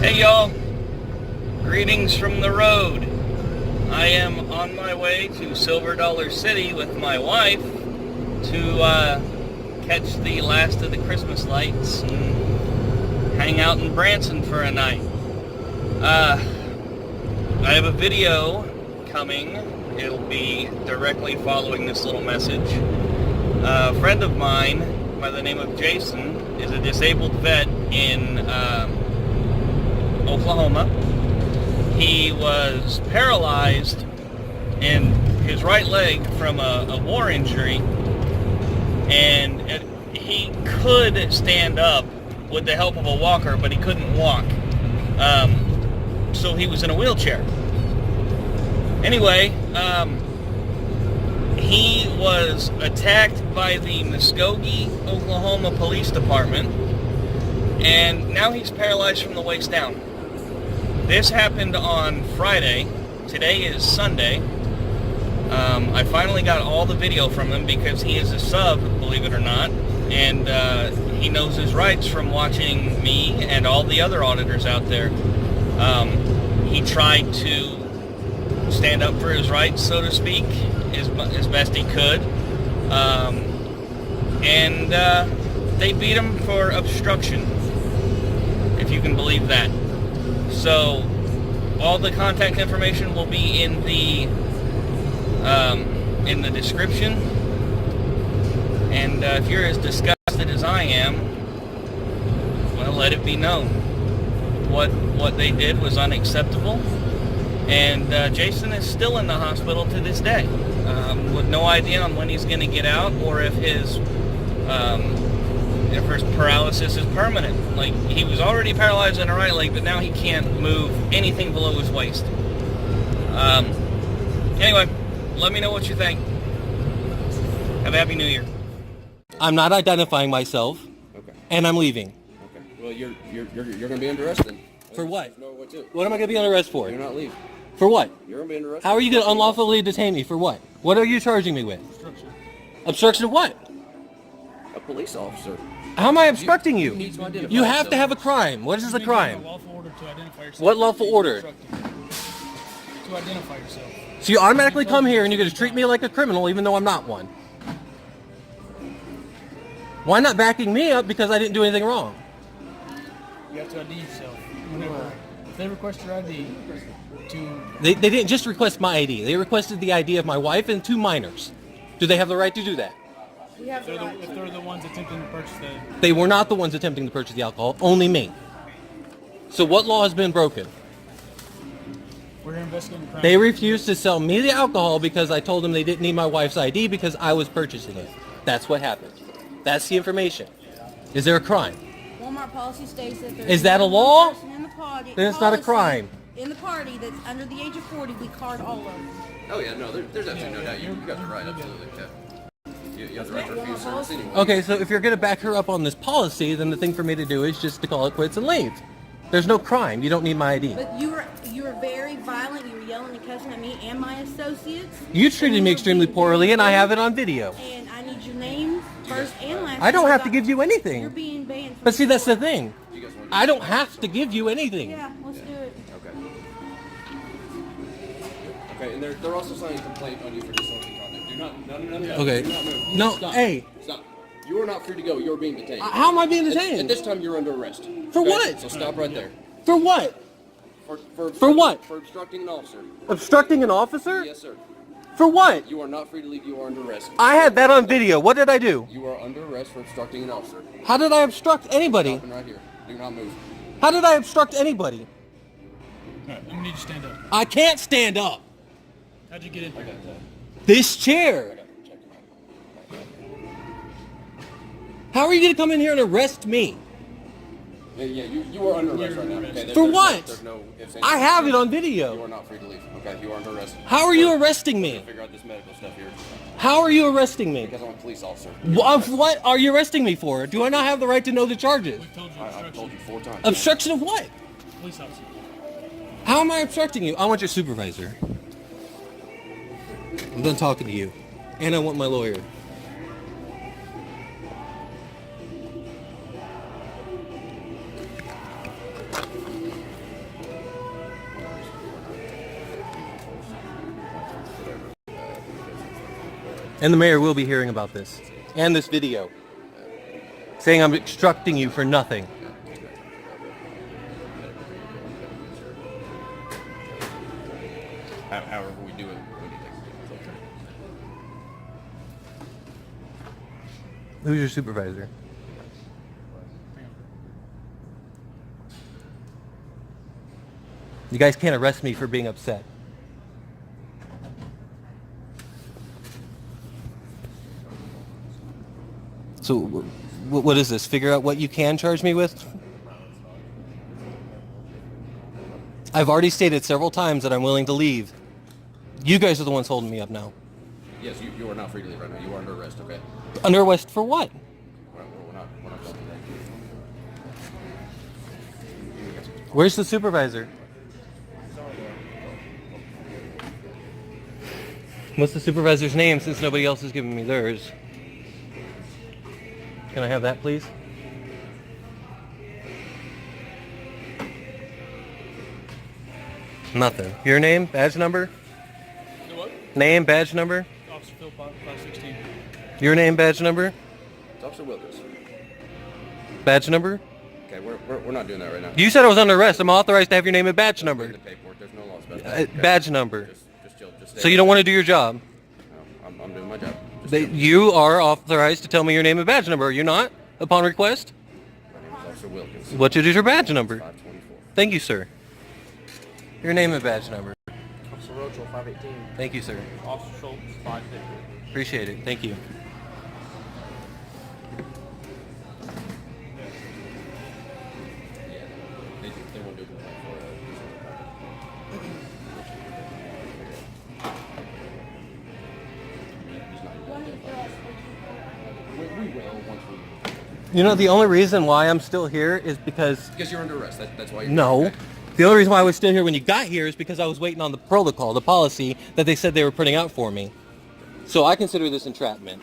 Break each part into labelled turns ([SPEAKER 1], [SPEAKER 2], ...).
[SPEAKER 1] Hey y'all, greetings from the road. I am on my way to Silver Dollar City with my wife to catch the last of the Christmas lights and hang out in Branson for a night. I have a video coming. It'll be directly following this little message. A friend of mine by the name of Jason is a disabled vet in Oklahoma. He was paralyzed in his right leg from a war injury, and he could stand up with the help of a walker, but he couldn't walk. So he was in a wheelchair. Anyway, he was attacked by the Muskogee, Oklahoma Police Department, and now he's paralyzed from the waist down. This happened on Friday. Today is Sunday. I finally got all the video from him because he is a sub, believe it or not, and he knows his rights from watching me and all the other auditors out there. He tried to stand up for his rights, so to speak, as best he could, and they beat him for obstruction, if you can believe that. So all the contact information will be in the description, and if you're as disgusted as I am, well, let it be known. What they did was unacceptable, and Jason is still in the hospital to this day, with no idea on when he's going to get out, or if his paralysis is permanent. Like, he was already paralyzed in the right leg, but now he can't move anything below his waist. Anyway, let me know what you think. Have a Happy New Year.
[SPEAKER 2] I'm not identifying myself.
[SPEAKER 3] Okay.
[SPEAKER 2] And I'm leaving.
[SPEAKER 3] Okay. Well, you're gonna be under arrest then.
[SPEAKER 2] For what?
[SPEAKER 3] No, what to?
[SPEAKER 2] What am I gonna be under arrest for?
[SPEAKER 3] You're not leaving.
[SPEAKER 2] For what?
[SPEAKER 3] You're gonna be under arrest.
[SPEAKER 2] How are you gonna unlawfully detain me? For what? What are you charging me with?
[SPEAKER 4] Obstruction.
[SPEAKER 2] Obstruction of what?
[SPEAKER 3] A police officer.
[SPEAKER 2] How am I obstructing you?
[SPEAKER 3] You need to identify
[SPEAKER 2] You have
[SPEAKER 3] yourself.
[SPEAKER 2] to have a crime. What is the crime?
[SPEAKER 4] Lawful order to identify yourself.
[SPEAKER 2] What lawful order?
[SPEAKER 4] To identify yourself.
[SPEAKER 2] So you automatically come here and you're gonna treat me like a criminal even though I'm not one. Why not backing me up because I didn't do anything wrong?
[SPEAKER 4] You have to ID yourself. Whenever, if they request your ID,
[SPEAKER 2] They didn't just request my ID. They requested the ID of my wife and 2 minors. Do they have the right to do that?
[SPEAKER 4] if they're the ones attempting to purchase the...
[SPEAKER 2] They were not the ones attempting to purchase the alcohol, only me. So what law has been broken?
[SPEAKER 4] We're investigating crime.
[SPEAKER 2] They refused to sell me the alcohol because I told them they didn't need my wife's ID because I was purchasing it. That's what happened. That's the information. Is there a crime?
[SPEAKER 5] Walmart policy states that there
[SPEAKER 2] Is that a law?
[SPEAKER 5] person in the party,
[SPEAKER 2] Then it's not a crime.
[SPEAKER 5] In the party that's under the age of 40, we card all of them.
[SPEAKER 3] Oh yeah, no, there's absolutely no doubt. You got the right, absolutely. Yeah. You have the right to refuse service anyway.
[SPEAKER 2] Okay, so if you're going to back her up on this policy, then the thing for me to do is just to call it quits and leave. There's no crime. You don't need my ID.
[SPEAKER 5] But you were very violent. You were yelling and cussing at me and my associates.
[SPEAKER 2] You treated me extremely poorly, and I have it on video.
[SPEAKER 5] And I need your name first and last.
[SPEAKER 2] I don't have to give you
[SPEAKER 5] You're
[SPEAKER 2] anything.
[SPEAKER 5] being banned.
[SPEAKER 2] But see, that's the thing.
[SPEAKER 3] You guys want
[SPEAKER 2] I don't have to give you anything.
[SPEAKER 5] Yeah, let's do it.
[SPEAKER 3] Okay. Okay, and they're also signing a complaint on you for dishonesty conduct. Do not, no.
[SPEAKER 2] Okay.
[SPEAKER 3] Do not move.
[SPEAKER 2] No,
[SPEAKER 3] Stop.
[SPEAKER 2] hey.
[SPEAKER 3] Stop. You are not free to go. You are being detained.
[SPEAKER 2] How am I being
[SPEAKER 3] At
[SPEAKER 2] detained?
[SPEAKER 3] this time, you're under arrest.
[SPEAKER 2] For
[SPEAKER 3] Okay?
[SPEAKER 2] what?
[SPEAKER 3] So stop right there.
[SPEAKER 2] For what?
[SPEAKER 3] For
[SPEAKER 2] what?
[SPEAKER 3] For obstructing an officer.
[SPEAKER 2] Obstructing an officer?
[SPEAKER 3] Yes, sir.
[SPEAKER 2] For what?
[SPEAKER 3] You are not free to leave. You are under arrest.
[SPEAKER 2] I had that on video. What did I do?
[SPEAKER 3] You are under arrest for obstructing an officer.
[SPEAKER 2] How did I obstruct anybody?
[SPEAKER 3] Stopping right here. Do not move.
[SPEAKER 2] How did I obstruct anybody?
[SPEAKER 4] Alright, I'm gonna need you to stand up.
[SPEAKER 2] I can't stand up.
[SPEAKER 4] How'd you get in here?
[SPEAKER 2] This chair. How are you going to come in here and arrest me?
[SPEAKER 3] Yeah, you are under arrest right now. Okay,
[SPEAKER 2] For what?
[SPEAKER 3] There's no ifs, ands,
[SPEAKER 2] I have it on
[SPEAKER 3] You
[SPEAKER 2] video.
[SPEAKER 3] are not free to leave. Okay, you are under arrest.
[SPEAKER 2] How are you arresting
[SPEAKER 3] We're
[SPEAKER 2] me?
[SPEAKER 3] gonna figure out this medical stuff here.
[SPEAKER 2] How are you arresting me?
[SPEAKER 3] Because I'm a police officer.
[SPEAKER 2] What are you arresting me for? Do I not have the right to know the charges?
[SPEAKER 4] We've told you
[SPEAKER 3] I've
[SPEAKER 4] obstruction.
[SPEAKER 3] told you 4 times.
[SPEAKER 2] Obstruction of what?
[SPEAKER 4] Police officer.
[SPEAKER 2] How am I obstructing you? I want your supervisor. I'm done talking to you. And I want my lawyer. And the mayor will be hearing about this. And this video. Saying I'm obstructing you for nothing.
[SPEAKER 3] However we do it, we need to.
[SPEAKER 2] Who's your supervisor? You guys can't arrest me for being upset. So, what is this? Figure out what you can charge me with? I've already stated several times that I'm willing to leave. You guys are the ones holding me up now.
[SPEAKER 3] Yes, you are not free to leave right now. You are under arrest, okay?
[SPEAKER 2] Under arrest for what?
[SPEAKER 3] We're not going to that.
[SPEAKER 2] Where's the supervisor? What's the supervisor's name since nobody else is giving me theirs? Can I have that, please? Nothing. Your name, badge number?
[SPEAKER 4] What?
[SPEAKER 2] Name, badge number?
[SPEAKER 4] Officer Phil 516.
[SPEAKER 2] Your name, badge number?
[SPEAKER 3] It's Officer Wilkins.
[SPEAKER 2] Badge number?
[SPEAKER 3] Okay, we're not doing that right now.
[SPEAKER 2] You said I was under arrest. I'm authorized to have your name and badge number.
[SPEAKER 3] In the paperwork, there's no laws about that. Okay?
[SPEAKER 2] Badge number.
[SPEAKER 3] Just chill. Just stay.
[SPEAKER 2] So you don't want to do your job?
[SPEAKER 3] No, I'm doing my job. Just chill.
[SPEAKER 2] You are authorized to tell me your name and badge number, are you not? Upon request?
[SPEAKER 3] My name is Officer Wilkins.
[SPEAKER 2] What is your badge number?
[SPEAKER 3] 524.
[SPEAKER 2] Thank you, sir. Your name and badge number.
[SPEAKER 4] Officer Rochel 518.
[SPEAKER 2] Thank you, sir.
[SPEAKER 4] Officer Schultz 550.
[SPEAKER 2] Appreciate it. Thank you.
[SPEAKER 3] They won't do a complaint for it. We will once we...
[SPEAKER 2] You know, the only reason why I'm still here is because...
[SPEAKER 3] Because you're under arrest. That's why you're...
[SPEAKER 2] No.
[SPEAKER 3] Okay.
[SPEAKER 2] The only reason why I was still here when you got here is because I was waiting on the protocol, the policy that they said they were putting out for me. So I consider this entrapment.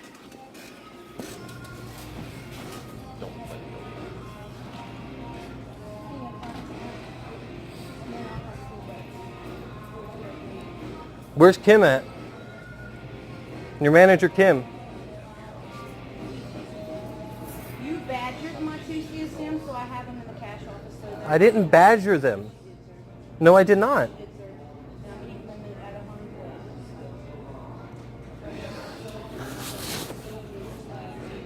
[SPEAKER 2] Where's Kim at? Your manager, Kim.
[SPEAKER 5] You badgered my two CSMs, so I have them in the cash office. So
[SPEAKER 2] I didn't badger them. No, I did not.
[SPEAKER 5] Good, sir. And I'm keeping them at a home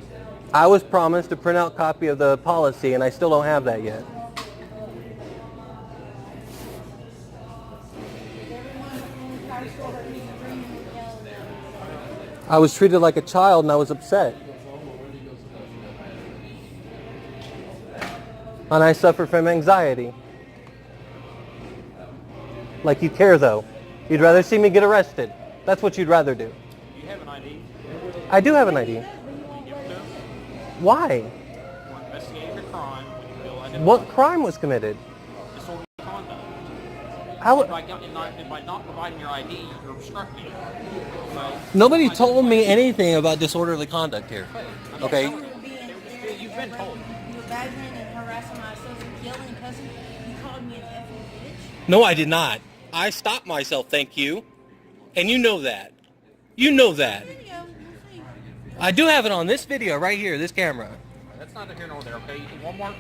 [SPEAKER 5] place.
[SPEAKER 2] I was promised a printout copy of the policy, and I still don't have that yet. I was treated like a child, and I was upset. And I suffer from anxiety. Like you care, though. You'd rather see me get arrested. That's what you'd rather do.
[SPEAKER 4] You have an ID?
[SPEAKER 2] I do have an ID.
[SPEAKER 4] Give it to us.
[SPEAKER 2] Why?
[SPEAKER 4] We're investigating a crime when you feel identified.
[SPEAKER 2] What crime was committed?
[SPEAKER 4] Disorderly conduct.
[SPEAKER 2] How?
[SPEAKER 4] By not providing your ID, you're obstructing. So,
[SPEAKER 2] Nobody told me anything about disorderly conduct here. Okay?
[SPEAKER 5] You were being,
[SPEAKER 4] You've been told.
[SPEAKER 5] You were badgering and harassing my associates, yelling and cussing. You called me an effing bitch.
[SPEAKER 2] No, I did not. I stopped myself, thank you. And you know that. You know that.
[SPEAKER 5] Video, we'll see.
[SPEAKER 2] I do have it on this video right here, this camera.
[SPEAKER 4] That's not here nor there, okay? Walmart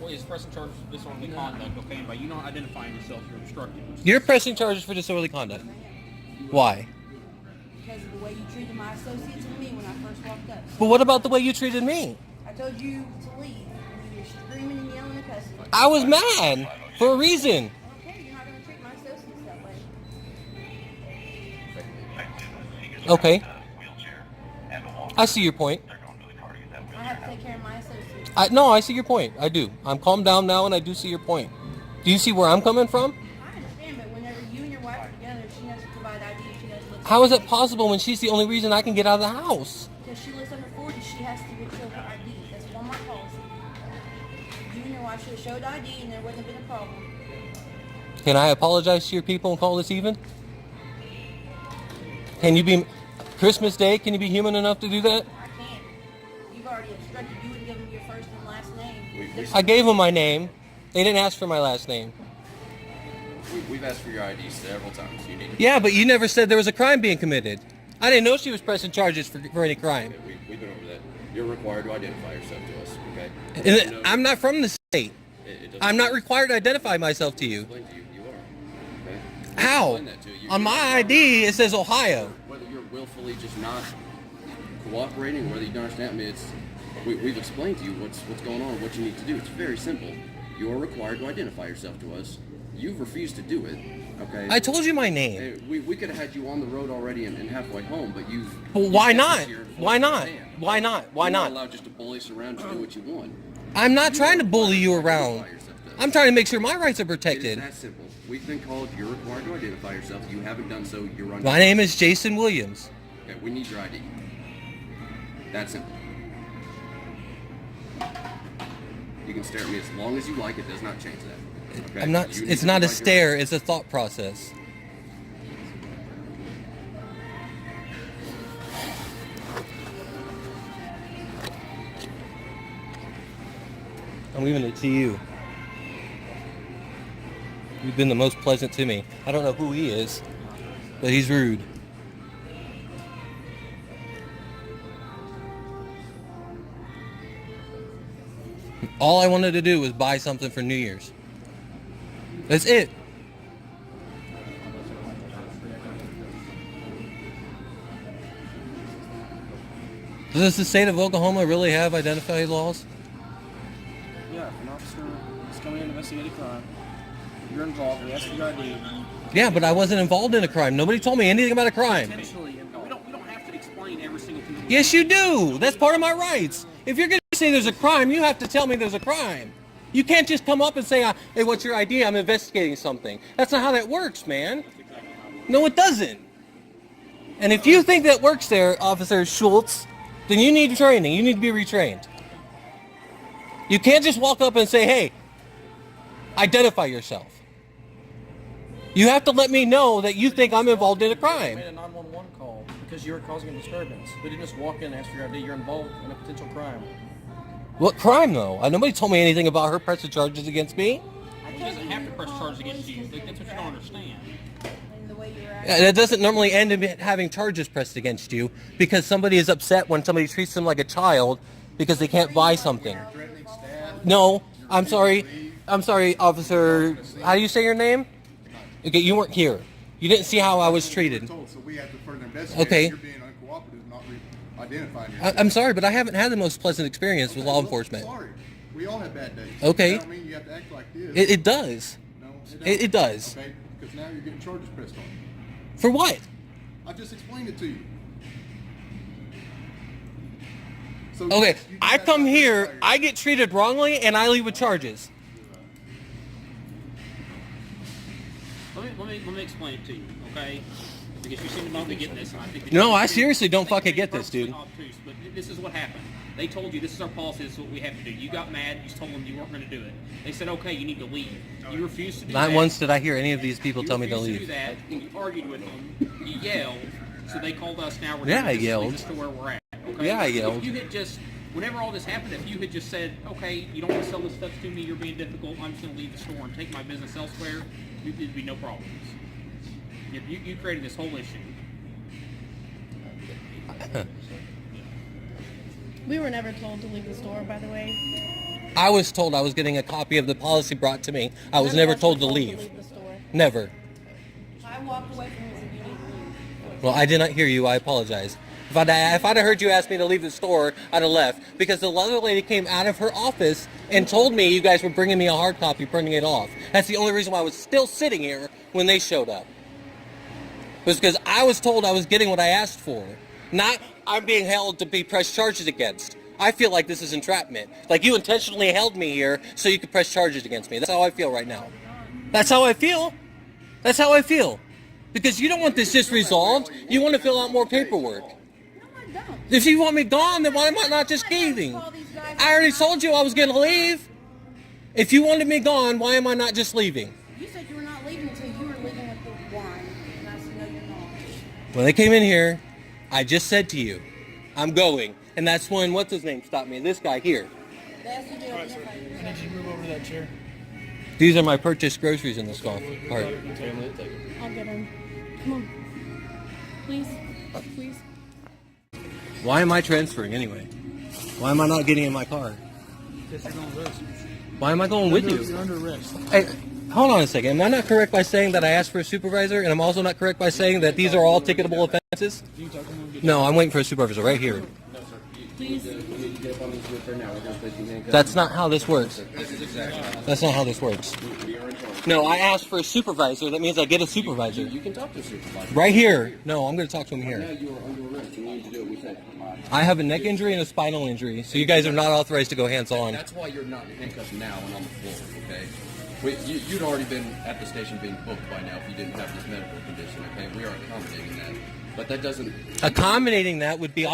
[SPEAKER 4] is pressing charges for disorderly conduct, okay? By you not identifying yourself, you're obstructing.
[SPEAKER 2] You're pressing charges for disorderly conduct. Why?
[SPEAKER 5] Because of the way you treated my associates and me when I first walked up.
[SPEAKER 2] But what about the way you treated me?
[SPEAKER 5] I told you to leave. And you were screaming and yelling and cussing.
[SPEAKER 2] I was mad for a reason.
[SPEAKER 5] Okay, you're not going to treat my associates that way.
[SPEAKER 2] Okay. I see your point.
[SPEAKER 5] I have to take care of my associates.
[SPEAKER 2] No, I see your point. I do. I'm calmed down now, and I do see your point. Do you see where I'm coming from?
[SPEAKER 5] I understand, but whenever you and your wife are together, she has to provide ID. She has to look.
[SPEAKER 2] How is that possible when she's the only reason I can get out of the house?
[SPEAKER 5] Because she lives under 40, she has to show her ID. That's Walmart policy. You and your wife should have showed ID, and there wouldn't have been a problem.
[SPEAKER 2] Can I apologize to your people and call this even? Can you be... Christmas Day, can you be human enough to do that?
[SPEAKER 5] I can't. You've already obstructed. You wouldn't give them your first and last name.
[SPEAKER 2] I gave them my name. They didn't ask for my last name.
[SPEAKER 3] We've asked for your ID several times. You need to...
[SPEAKER 2] Yeah, but you never said there was a crime being committed. I didn't know she was pressing charges for any crime.
[SPEAKER 3] Okay, we've been over that. You're required to identify yourself to us, okay?
[SPEAKER 2] And I'm not from the state. I'm not required to identify myself to you.
[SPEAKER 3] Explain to you, you are. Okay?
[SPEAKER 2] How?
[SPEAKER 3] Explain that to you.
[SPEAKER 2] On my ID, it says Ohio.
[SPEAKER 3] Whether you're willfully just not cooperating, or whether you don't understand, I mean, we've explained to you what's going on, what you need to do. It's very simple. You are required to identify yourself to us. You've refused to do it, okay?
[SPEAKER 2] I told you my name.
[SPEAKER 3] Hey, we could have had you on the road already and halfway home, but you've...
[SPEAKER 2] Well, why
[SPEAKER 3] you've kept
[SPEAKER 2] not?
[SPEAKER 3] us here to
[SPEAKER 2] Why
[SPEAKER 3] force your
[SPEAKER 2] not?
[SPEAKER 3] hand.
[SPEAKER 2] Why not? Why
[SPEAKER 3] You're
[SPEAKER 2] not?
[SPEAKER 3] allowed just to bully us around to do what you want.
[SPEAKER 2] I'm not trying to bully you
[SPEAKER 3] Identify
[SPEAKER 2] around.
[SPEAKER 3] yourself to us.
[SPEAKER 2] I'm trying to make sure my rights are
[SPEAKER 3] It is
[SPEAKER 2] protected.
[SPEAKER 3] that simple. We've been called. You're required to identify yourself. You haven't done so. You're under...
[SPEAKER 2] My name is Jason Williams.
[SPEAKER 3] Okay, we need your ID. That simple. You can stare at me as long as you like. It does not change that. Okay?
[SPEAKER 2] I'm not.
[SPEAKER 3] You need
[SPEAKER 2] It's
[SPEAKER 3] to
[SPEAKER 2] not a
[SPEAKER 3] provide your-
[SPEAKER 2] stare. It's a thought process. I'm leaving it to you. You've been the most pleasant to me. I don't know who he is, but he's rude. All I wanted to do was buy something for New Year's. That's it. Does the state of Oklahoma really have identified laws?
[SPEAKER 6] Yeah, if an officer is coming in to investigate a crime, you're involved, we ask for your ID.
[SPEAKER 2] Yeah, but I wasn't involved in a crime. Nobody told me anything about a crime.
[SPEAKER 6] Potentially involved.
[SPEAKER 4] We don't have to explain every single thing. that we
[SPEAKER 2] Yes, you do. That's part of my rights. If you're going to say there's a crime, you have to tell me there's a crime. You can't just come up and say, hey, what's your ID? I'm investigating something. That's not how that works, man. No, it doesn't. And if you think that works there, Officer Schultz, then you need training. You need to be retrained. You can't just walk up and say, hey, identify yourself. You have to let me know that you think I'm involved in a
[SPEAKER 6] You
[SPEAKER 2] crime.
[SPEAKER 6] made a 911 call because you were causing a disturbance. We didn't just walk in and ask for your ID. You're involved in a potential crime.
[SPEAKER 2] What crime, though? Nobody told me anything about her pressing charges against me.
[SPEAKER 5] I
[SPEAKER 4] She
[SPEAKER 5] told
[SPEAKER 4] doesn't
[SPEAKER 5] you
[SPEAKER 4] have
[SPEAKER 5] you
[SPEAKER 4] to
[SPEAKER 5] were
[SPEAKER 4] press
[SPEAKER 5] wrong
[SPEAKER 4] charges against you.
[SPEAKER 5] because
[SPEAKER 4] That's what you
[SPEAKER 5] you're
[SPEAKER 4] don't
[SPEAKER 5] acting
[SPEAKER 4] understand.
[SPEAKER 5] and the way you're
[SPEAKER 2] Yeah,
[SPEAKER 5] acting.
[SPEAKER 2] that doesn't normally end in having charges pressed against you because somebody is upset when somebody treats them like a child because they can't buy something. No, I'm sorry. I'm sorry, officer. How do you say your name? Okay, you weren't here. You didn't see how I was treated.
[SPEAKER 7] Told, so we have to further investigate.
[SPEAKER 2] Okay.
[SPEAKER 7] You're being uncooperative, not identifying
[SPEAKER 2] I-
[SPEAKER 7] yourself.
[SPEAKER 2] I'm sorry, but I haven't had the most pleasant experience with law enforcement.
[SPEAKER 7] Sorry. We all have bad days.
[SPEAKER 2] Okay.
[SPEAKER 7] That don't mean you have to act like this.
[SPEAKER 2] It does.
[SPEAKER 7] No,
[SPEAKER 2] it does.
[SPEAKER 7] Okay, because now you're getting charges pressed on you.
[SPEAKER 2] For what?
[SPEAKER 7] I just explained it to you. So
[SPEAKER 2] Okay,
[SPEAKER 7] you
[SPEAKER 2] I
[SPEAKER 7] gotta
[SPEAKER 2] come here,
[SPEAKER 7] identify
[SPEAKER 2] I get treated wrongly, and I leave with charges.
[SPEAKER 4] Let me explain it to you, okay? Because you seem to not be getting this. And I think that
[SPEAKER 2] No,
[SPEAKER 4] you're
[SPEAKER 2] I
[SPEAKER 4] being-
[SPEAKER 2] seriously don't
[SPEAKER 4] I think
[SPEAKER 2] fucking
[SPEAKER 4] you're
[SPEAKER 2] get this,
[SPEAKER 4] purposely
[SPEAKER 2] dude.
[SPEAKER 4] obtuse, but this is what happened. They told you this is our policy, this is what we have to do. You got mad, you told them you weren't going to do it. They said, okay, you need to leave. You refused to do that.
[SPEAKER 2] Not once did I hear any of these people
[SPEAKER 4] You
[SPEAKER 2] tell me to
[SPEAKER 4] refused
[SPEAKER 2] leave.
[SPEAKER 4] do that, and you argued with them. You yelled, so they called us. Now we're
[SPEAKER 2] Yeah,
[SPEAKER 4] gonna
[SPEAKER 2] I
[SPEAKER 4] just
[SPEAKER 2] yelled.
[SPEAKER 4] leave us to where we're at. Okay?
[SPEAKER 2] Yeah, I
[SPEAKER 4] If
[SPEAKER 2] yelled.
[SPEAKER 4] you had just, whenever all this happened, if you had just said, okay, you don't want to sell this stuff to me, you're being difficult, I'm just going to leave the store and take my business elsewhere, there'd be no problems. You created this whole issue.
[SPEAKER 8] We were never told to leave the store, by the way.
[SPEAKER 2] I was told I was getting a copy of the policy brought to me. I was never told to leave.
[SPEAKER 8] the store.
[SPEAKER 2] Never.
[SPEAKER 5] I walked away from him and said, you need to leave.
[SPEAKER 2] Well, I did not hear you. I apologize. If I'd have heard you ask me to leave the store, I'd have left. Because the other lady came out of her office and told me you guys were bringing me a hard copy, printing it off. That's the only reason why I was still sitting here when they showed up. It was because I was told I was getting what I asked for. Not I'm being held to be pressed charges against. I feel like this is entrapment. Like you intentionally held me here so you could press charges against me. That's how I feel right now. That's how I feel. That's how I feel. Because you don't want this just resolved. You want to fill out more paperwork.
[SPEAKER 5] No, I don't.
[SPEAKER 2] If you want me gone, then why am I not just leaving? I already told you I was going to leave. If you wanted me gone, why am I not just leaving?
[SPEAKER 5] You said you were not leaving until you were leaving with the wine. And I said, no, you're not.
[SPEAKER 2] When they came in here, I just said to you, I'm going. And that's when, what's his name, stopped me. This guy here.
[SPEAKER 5] They asked you to identify yourself.
[SPEAKER 6] I need you to move over to that chair.
[SPEAKER 2] These are my purchased groceries in this golf cart.
[SPEAKER 8] I'll get him. Come on. Please. Please.
[SPEAKER 2] Why am I transferring anyway? Why am I not getting in my car?
[SPEAKER 6] Because you're going with us.
[SPEAKER 2] Why am I going with you?
[SPEAKER 6] You're under arrest.
[SPEAKER 2] Hey, hold on a second. Am I not correct by saying that I asked for a supervisor, and I'm also not correct by saying that these are all ticketable offenses?
[SPEAKER 6] You can talk to him when we get
[SPEAKER 2] No, I'm waiting for a supervisor right here.
[SPEAKER 3] No, sir.
[SPEAKER 8] Please.
[SPEAKER 3] You need to get up on these wheels right now. We're going to place you in handcuffs.
[SPEAKER 2] That's not how this works.
[SPEAKER 3] This is exactly.
[SPEAKER 2] That's not how this works.
[SPEAKER 3] We are in charge.
[SPEAKER 2] No, I asked for a supervisor. That means I get a supervisor.
[SPEAKER 3] You can talk to a supervisor.
[SPEAKER 2] Right here. No, I'm going to talk to him
[SPEAKER 3] Now
[SPEAKER 2] here.
[SPEAKER 3] you are under arrest. You need to do what we said.
[SPEAKER 2] I have a neck injury and a spinal injury, so you guys are not authorized to go hands-on.
[SPEAKER 3] That's why you're not in handcuffs now and on the floor, okay? You'd already been at the station being booked by now if you didn't have this medical condition, okay? We are accommodating that. But that doesn't...
[SPEAKER 2] Accommodating that would be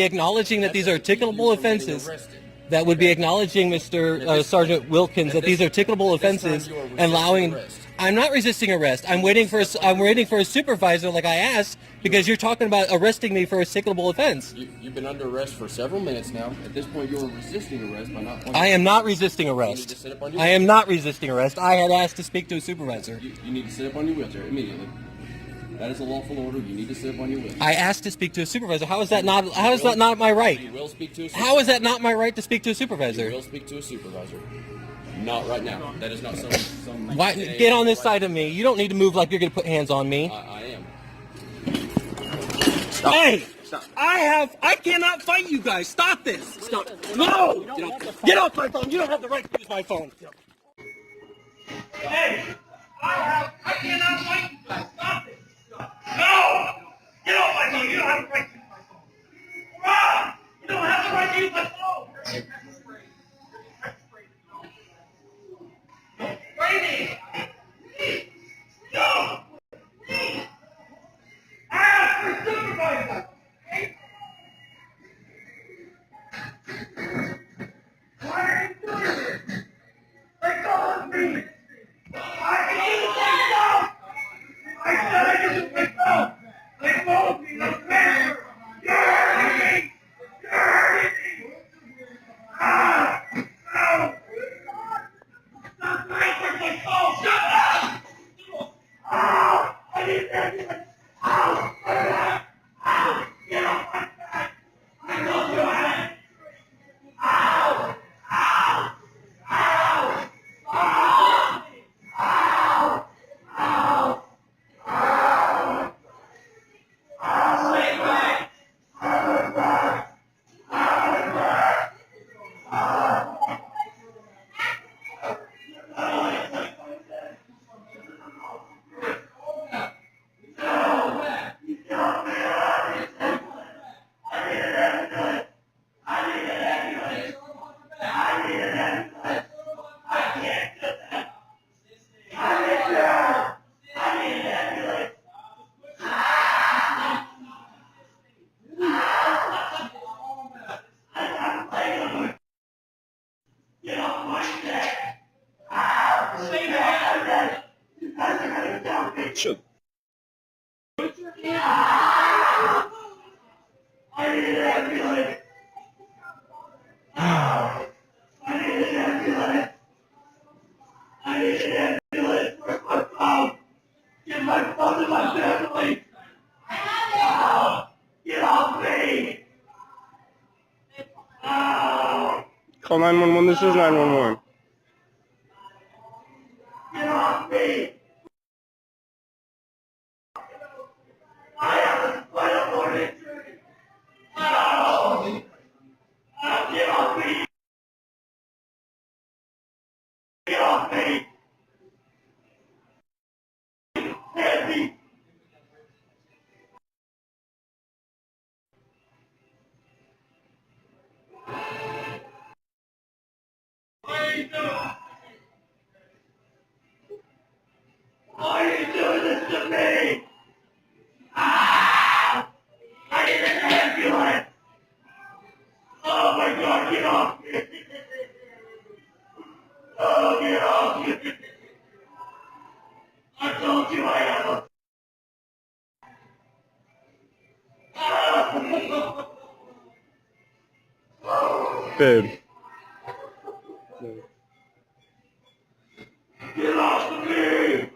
[SPEAKER 2] acknowledging that these are ticketable offenses. That would be acknowledging, Mr. Sergeant Wilkins, that these are ticketable offenses, and allowing. I'm not resisting arrest. I'm waiting for a supervisor, like I asked, because you're talking about arresting me for a ticketable offense.
[SPEAKER 3] You've been under arrest for several minutes now. At this point, you're resisting arrest by not...
[SPEAKER 2] I am not resisting arrest. I am not resisting arrest. I had asked to speak to a supervisor.
[SPEAKER 3] You need to sit up on your wheelchair immediately. That is a lawful order. You need to sit up on your wheelchair.
[SPEAKER 2] I asked to speak to a supervisor. How is that not my right?
[SPEAKER 3] You will speak to a supervisor.
[SPEAKER 2] How is that not my right to speak to a
[SPEAKER 3] You
[SPEAKER 2] supervisor?
[SPEAKER 3] will speak to a supervisor. Not right now. That is not some
[SPEAKER 2] Why, get on this side of me. You don't need to move like you're going to put hands on me.
[SPEAKER 3] I am.
[SPEAKER 2] Stop. Hey! Stop. I cannot fight you guys. Stop this. Stop. No! Get off my phone. You don't have the right to use my phone. Hey! I cannot fight you guys. Stop this. No! Get off my phone. You don't have the right to use my phone. Ah! You don't have the right to use my phone. Brady! No! I asked for a supervisor! Why are you doing this? Let go of me! I can use myself! I said I can use myself! Let go of me! Let's measure! You're hurting me! You're hurting me! Ah! No! Stop breaking my phone! Shut up! Ow! I need that! Ow! Ow! Get off my back! I know you have it! Ow! Ow! Ow! Ow! Ow! Ow! Ow! Ow! Stay back! Stay back! Stay back!
[SPEAKER 9] Call 911, this is 911.
[SPEAKER 2] Get off me! I have a spinal cord injury! No! Get off me! Get off me! Hit me! What are you doing? Why are you doing this to me? Ah! I need an ambulance! Oh my God, get off me! Oh, get off me! I told you I have a...
[SPEAKER 9] Babe.
[SPEAKER 2] Get off of me!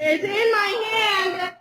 [SPEAKER 10] It's in my hand.